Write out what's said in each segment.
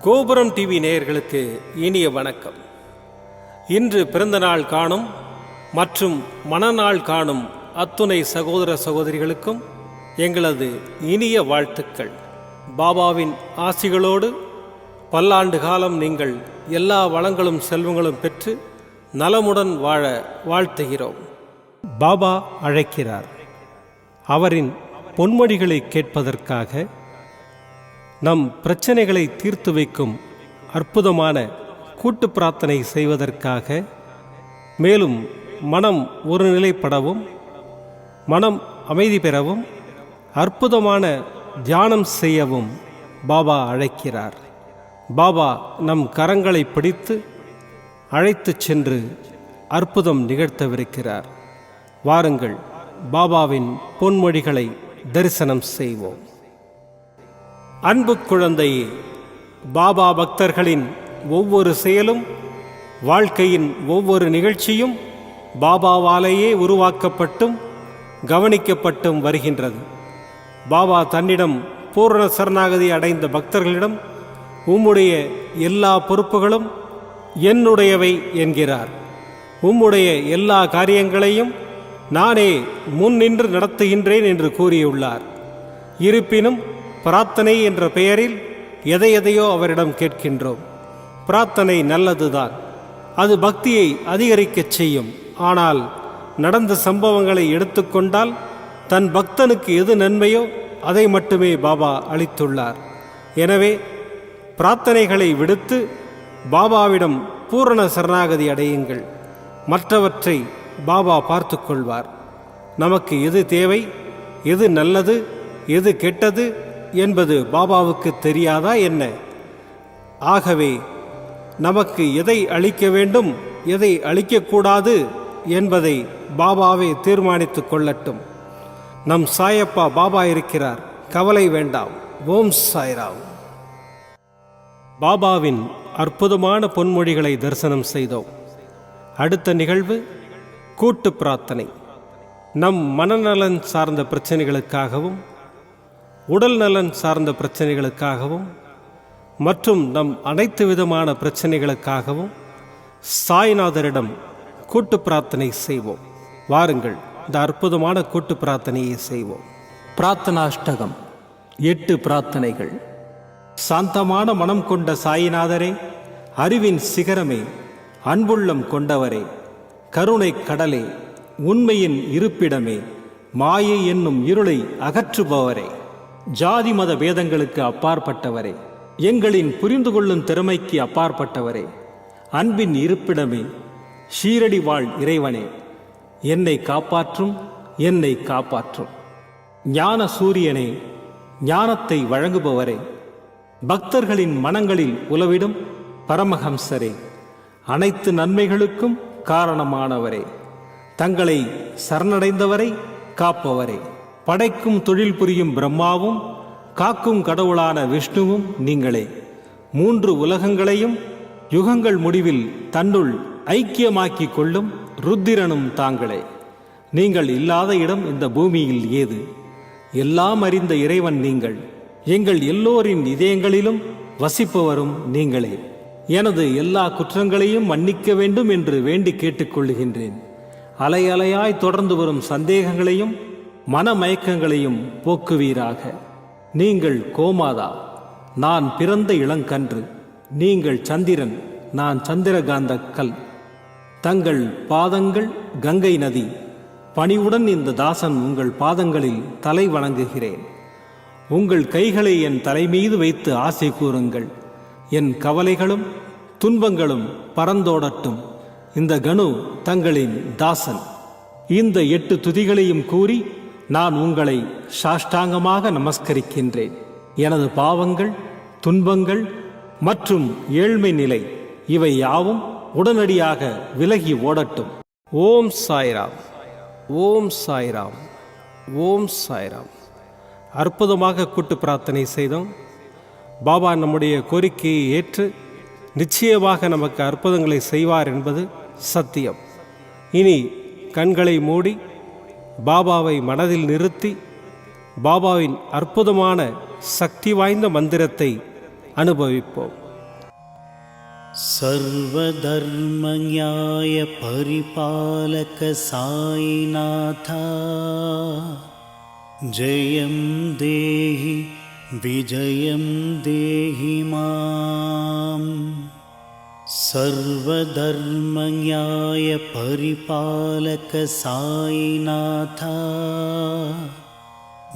கோபுரம் டிவி நேயர்களுக்கு இனிய வணக்கம். இன்று பிறந்தநாள் காணும் மற்றும் மணநாள் காணும் அத்துணை சகோதர சகோதரிகளுக்கும் எங்களது இனிய வாழ்த்துக்கள். பாபாவின் ஆசிகளோடு பல்லாண்டு காலம் நீங்கள் எல்லா வளங்களும் செல்வங்களும் பெற்று நலமுடன் வாழ வாழ்த்துகிறோம். பாபா அழைக்கிறார். அவரின் பொன்மொழிகளை கேட்பதற்காக, நம் பிரச்சனைகளை தீர்த்து வைக்கும் அற்புதமான கூட்டு பிரார்த்தனை செய்வதற்காக, மேலும் மனம் ஒருநிலைப்படவும் மனம் அமைதி பெறவும் அற்புதமான தியானம் செய்யவும் பாபா அழைக்கிறார். பாபா நம் கரங்களை பிடித்து அழைத்துச் சென்று அற்புதம் நிகழ்த்தவிருக்கிறார். வாருங்கள், பாபாவின் பொன்மொழிகளை தரிசனம் செய்வோம். அன்பு குழந்தையே, பாபா பக்தர்களின் ஒவ்வொரு செயலும், வாழ்க்கையின் ஒவ்வொரு நிகழ்ச்சியும் பாபாவாலேயே உருவாக்கப்பட்டும் கவனிக்கப்பட்டும் வருகின்றது. பாபா தன்னிடம் பூரண சரணாகதி அடைந்த பக்தர்களிடம் உம்முடைய எல்லா பொறுப்புகளும் என்னுடையவை என்கிறார். உம்முடைய எல்லா காரியங்களையும் நானே முன் நின்று நடத்துகின்றேன் என்று கூறியுள்ளார். இருப்பினும் பிரார்த்தனை என்ற பெயரில் எதையோ அவரிடம் கேட்கின்றோம். பிரார்த்தனை நல்லதுதான், அது பக்தியை அதிகரிக்கச் செய்யும். ஆனால் நடந்த சம்பவங்களை எடுத்துக்கொண்டால் தன் பக்தனுக்கு எது நன்மையோ அதை மட்டுமே பாபா அளித்துள்ளார். எனவே பிரார்த்தனைகளை விடுத்து பாபாவிடம் பூரண சரணாகதி அடையுங்கள். மற்றவற்றை பாபா பார்த்து கொள்வார். நமக்கு எது தேவை, எது நல்லது, எது கெட்டது என்பது பாபாவுக்கு தெரியாதா என்ன? ஆகவே நமக்கு எதை அளிக்க வேண்டும், எதை அளிக்கக்கூடாது என்பதை பாபாவே தீர்மானித்து கொள்ளட்டும். நம் சாயப்பா பாபா இருக்கிறார், கவலை வேண்டாம். ஓம் சாய்ராம். பாபாவின் அற்புதமான பொன்மொழிகளை தரிசனம் செய்தோம். அடுத்த நிகழ்வு கூட்டு பிரார்த்தனை. நம் மனநலன் சார்ந்த பிரச்சனைகளுக்காகவும், உடல் நலன் சார்ந்த பிரச்சனைகளுக்காகவும் மற்றும் நம் அனைத்து விதமான பிரச்சனைகளுக்காகவும் சாய்நாதரிடம் கூட்டு பிரார்த்தனை செய்வோம். வாருங்கள், இந்த அற்புதமான கூட்டு பிரார்த்தனையை செய்வோம். பிரார்த்தனாஷ்டகம். 8 பிரார்த்தனைகள். சாந்தமான மனம் கொண்ட சாயிநாதரே, அறிவின் சிகரமே, அன்புள்ளம் கொண்டவரே, கருணை கடலே, உண்மையின் இருப்பிடமே, மாயை என்னும் இருளை அகற்றுபவரே, ஜாதி மத பேதங்களுக்கு அப்பாற்பட்டவரே, எங்களின் புரிந்து கொள்ளும் திறமைக்கு அப்பாற்பட்டவரே, அன்பின் இருப்பிடமே, ஷீரடி வாழ் இறைவனே, என்னை காப்பாற்றும், என்னை காப்பாற்றும். ஞான சூரியனே, ஞானத்தை வழங்குபவரே, பக்தர்களின் மனங்களில் உலவிடும் பரமஹம்சரே, அனைத்து நன்மைகளுக்கும் காரணமானவரே, தங்களை சரணடைந்தவரை காப்பவரே, படைக்கும் தொழில் புரியும் பிரம்மாவும் காக்கும் கடவுளான விஷ்ணுவும் நீங்களே. 3 உலகங்களையும் யுகங்கள் முடிவில் தன்னுள் ஐக்கியமாக்கிக் கொள்ளும் ருத்திரனும் தாங்களே. நீங்கள் இல்லாத இடம் இந்த பூமியில் ஏது? எல்லாம் அறிந்த இறைவன் நீங்கள். எங்கள் எல்லோரின் இதயங்களிலும் வசிப்பவரும் நீங்களே. எனது எல்லா குற்றங்களையும் மன்னிக்க வேண்டும் என்று வேண்டி கேட்டுக்கொள்ளுகின்றேன். அலை அலையாய் தொடர்ந்து வரும் சந்தேகங்களையும் மனமயக்கங்களையும் போக்குவீராக. நீங்கள் கோமாதா, நான் பிறந்த இளங்கன்று. நீங்கள் சந்திரன், நான் சந்திரகாந்த கல். தங்கள் பாதங்கள் கங்கை நதி. பணிவுடன் இந்த தாசன் உங்கள் பாதங்களில் தலை வணங்குகிறேன். உங்கள் கைகளை என் தலைமீது வைத்து ஆசை கூறுங்கள். என் கவலைகளும் துன்பங்களும் பறந்தோடட்டும். இந்த கணு தங்களின் தாசன். இந்த 8 துதிகளையும் கூறி நான் உங்களை சாஷ்டாங்கமாக நமஸ்கரிக்கின்றேன். எனது பாவங்கள், துன்பங்கள் மற்றும் ஏழ்மை நிலை இவை யாவும் உடனடியாக விலகி ஓடட்டும். ஓம் சாய்ராம், ஓம் சாய்ராம், ஓம் சாய்ராம். அற்புதமாக கூட்டு பிரார்த்தனை செய்தோம். பாபா நம்முடைய கோரிக்கையை ஏற்று நிச்சயமாக நமக்கு அற்புதங்களை செய்வார் என்பது சத்தியம். இனி கண்களை மூடி பாபாவை மனதில் நிறுத்தி பாபாவின் அற்புதமான சக்தி வாய்ந்த மந்திரத்தை அனுபவிப்போம். सर्वधर्मन्याय परिपालक साईनाथ जयं देहि विजयं देहि माम्। सर्वधर्मन्याय परिपालक साईनाथ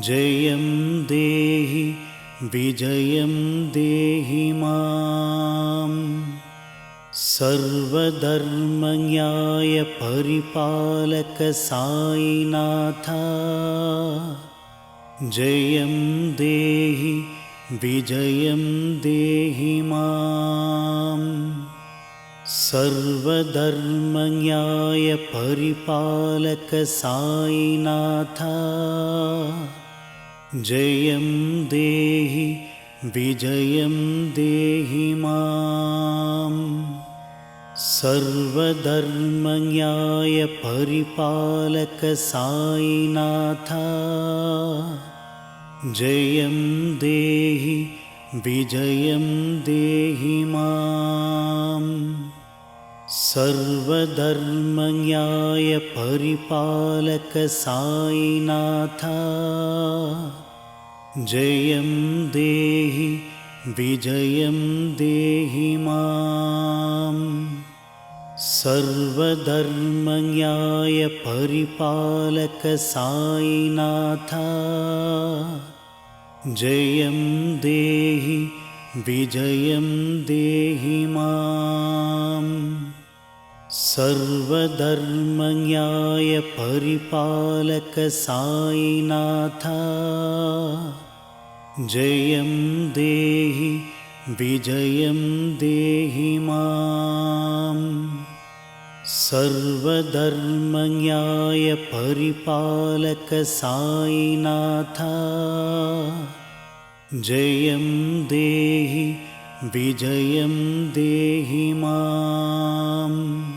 जयं देहि विजयं देहि माम्। सर्वधर्मन्याय परिपालक साईनाथ जयं देहि विजयं देहि माम्। सर्वधर्मन्याय परिपालक साईनाथ जयं देहि विजयं देहि माम्। सर्वधर्मन्याय परिपालक साईनाथ जयं देहि विजयं देहि माम्। सर्वधर्मन्याय परिपालक साईनाथ जयं देहि विजयं देहि माम्। सर्वधर्मन्याय परिपालक साईनाथ जयं देहि विजयं देहि माम्। सर्वधर्मन्याय परिपालक साईनाथ जयं देहि विजयं देहि माम्। सर्वधर्मन्याय परिपालक साईनाथ जयं देहि विजयं देहि माम्।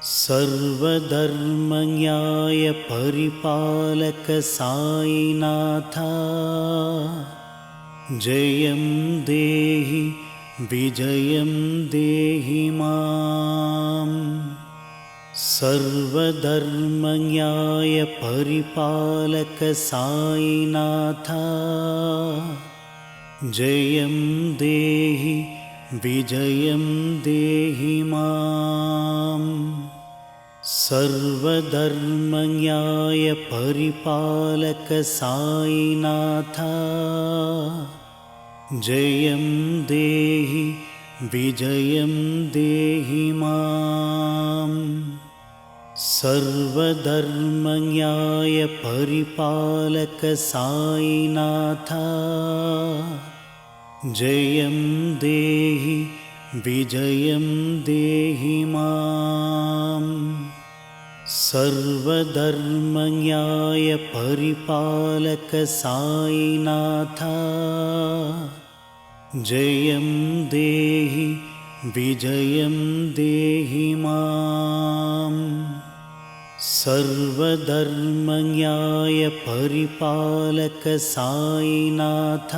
सर्वधर्मन्याय परिपालक साईनाथ जयं देहि विजयं देहि माम्। सर्वधर्मन्याय परिपालक साईनाथ जयं देहि विजयं देहि माम्। सर्वधर्मन्याय परिपालक साईनाथ जयं देहि विजयं देहि माम्। सर्वधर्मन्याय परिपालक साईनाथ जयं देहि विजयं देहि माम्। सर्वधर्मन्याय परिपालक साईनाथ जयं देहि विजयं देहि माम्। सर्वधर्मन्याय परिपालक साईनाथ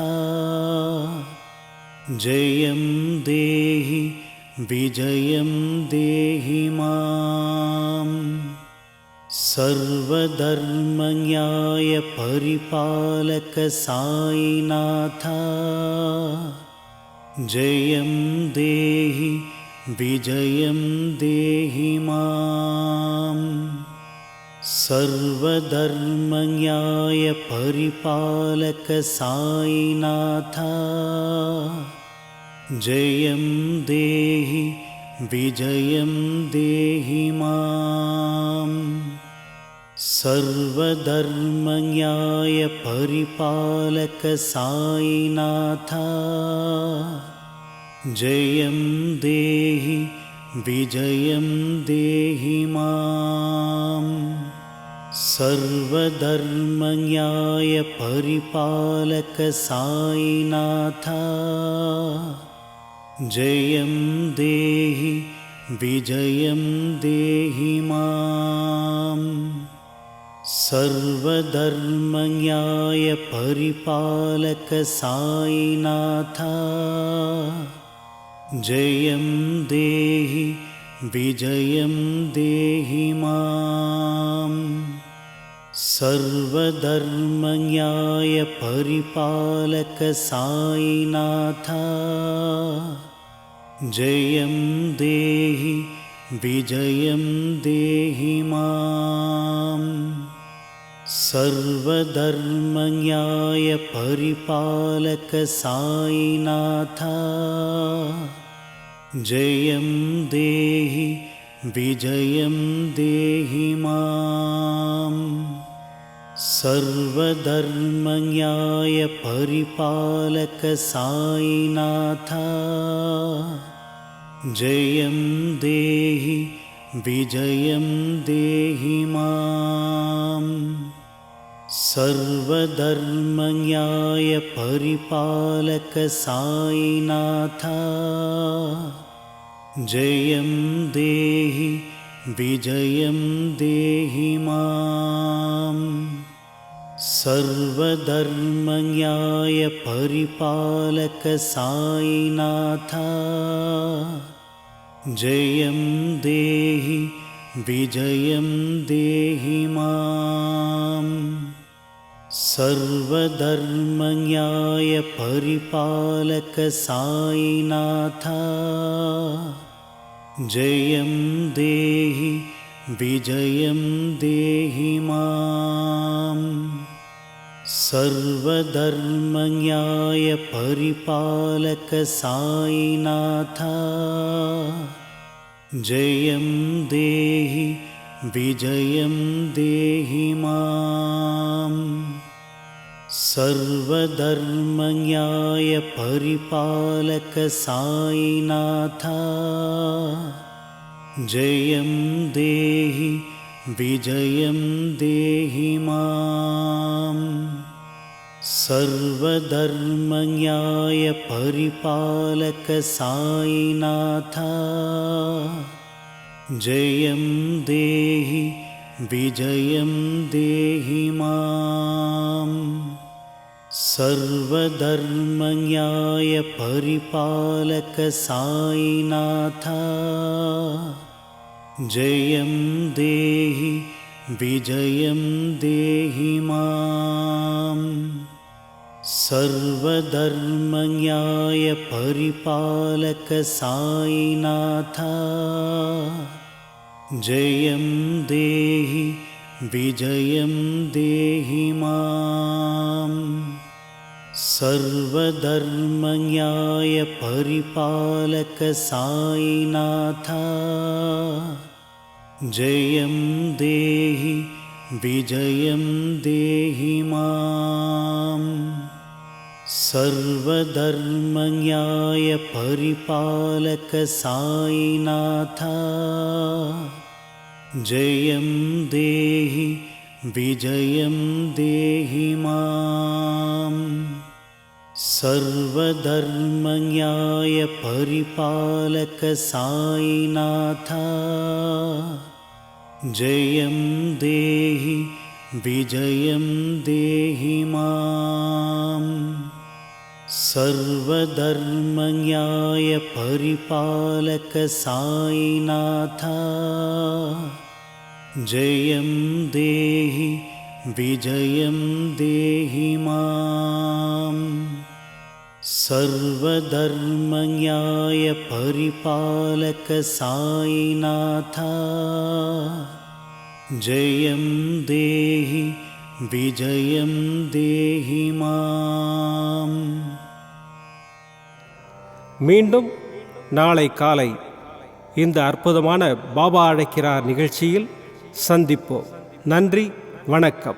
जयं देहि विजयं देहि माम्। सर्वधर्मन्याय परिपालक साईनाथ जयं देहि विजयं देहि माम्। सर्वधर्मन्याय परिपालक साईनाथ जयं देहि विजयं देहि माम्। सर्वधर्मन्याय परिपालक साईनाथ जयं देहि विजयं देहि माम्। सर्वधर्मन्याय परिपालक साईनाथ जयं देहि विजयं देहि माम्। सर्वधर्मन्याय परिपालक साईनाथ जयं देहि विजयं देहि माम् सर्वधर्मन्याय परिपालक साईनाथ जयं देहि विजयं देहि माम् सर्वधर्मन्याय परिपालक साईनाथ जयं देहि विजयं देहि माम् सर्वधर्मन्याय परिपालक साईनाथ जयं देहि विजयं देहि माम् सर्वधर्मन्याय परिपालक साईनाथ जयं देहि विजयं देहि माम् सर्वधर्मन्याय परिपालक साईनाथ जयं देहि विजयं देहि माम् सर्वधर्मन्याय परिपालक साईनाथ जयं देहि विजयं देहि माम् सर्वधर्मन्याय परिपालक साईनाथ जयं देहि विजयं देहि माम् सर्वधर्मन्याय परिपालक साईनाथ जयं देहि विजयं देहि माम् सर्वधर्मन्याय परिपालक साईनाथ जयं देहि विजयं देहि माम् सर्वधर्मन्याय परिपालक साईनाथ जयं देहि विजयं देहि माम् सर्वधर्मन्याय परिपालक साईनाथ जयं देहि विजयं देहि माम् सर्वधर्मन्याय परिपालक साईनाथ जयं देहि विजयं देहि माम् सर्वधर्मन्याय परिपालक साईनाथ जयं देहि विजयं देहि माम् सर्वधर्मन्याय परिपालक साईनाथ जयं देहि विजयं देहि माम् सर्वधर्मन्याय परिपालक साईनाथ जयं देहि विजयं देहि माम् सर्वधर्मन्याय परिपालक साईनाथ जयं देहि विजयं देहि माम् மீண்டும் நாளை காலை இந்த அற்புதமான பாபா அழைக்கிறார் நிகழ்ச்சியில் சந்திப்போம். நன்றி, வணக்கம்.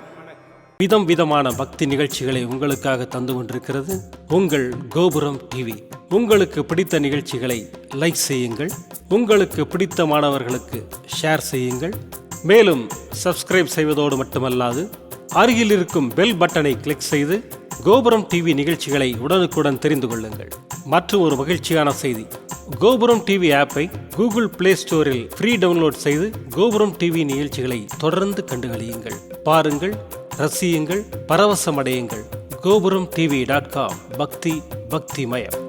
விதம் விதமான பக்தி நிகழ்ச்சிகளை உங்களுக்காக தந்து கொண்டிருக்கிறது உங்கள் கோபுரம் டிவி. உங்களுக்கு பிடித்த நிகழ்ச்சிகளை லைக் செய்யுங்கள், உங்களுக்கு பிடித்த மாணவர்களுக்கு ஷேர் செய்யுங்கள். மேலும் சப்ஸ்கிரைப் செய்வதோடு மட்டுமல்லாது அருகில் இருக்கும் பெல் பட்டனை கிளிக் செய்து கோபுரம் டிவி நிகழ்ச்சிகளை உடனுக்குடன் தெரிந்து கொள்ளுங்கள். மற்றும் ஒரு மகிழ்ச்சியான செய்தி, கோபுரம் டிவி ஆப்பை கூகுள் பிளே ஸ்டோரில் ஃப்ரீ டவுன்லோட் செய்து கோபுரம் டிவி நிகழ்ச்சிகளை தொடர்ந்து கண்டுகளியுங்கள். பாருங்கள், ரசியுங்கள், பரவசமடையுங்கள். gopuramtv.com. பக்தி பக்திமயம்.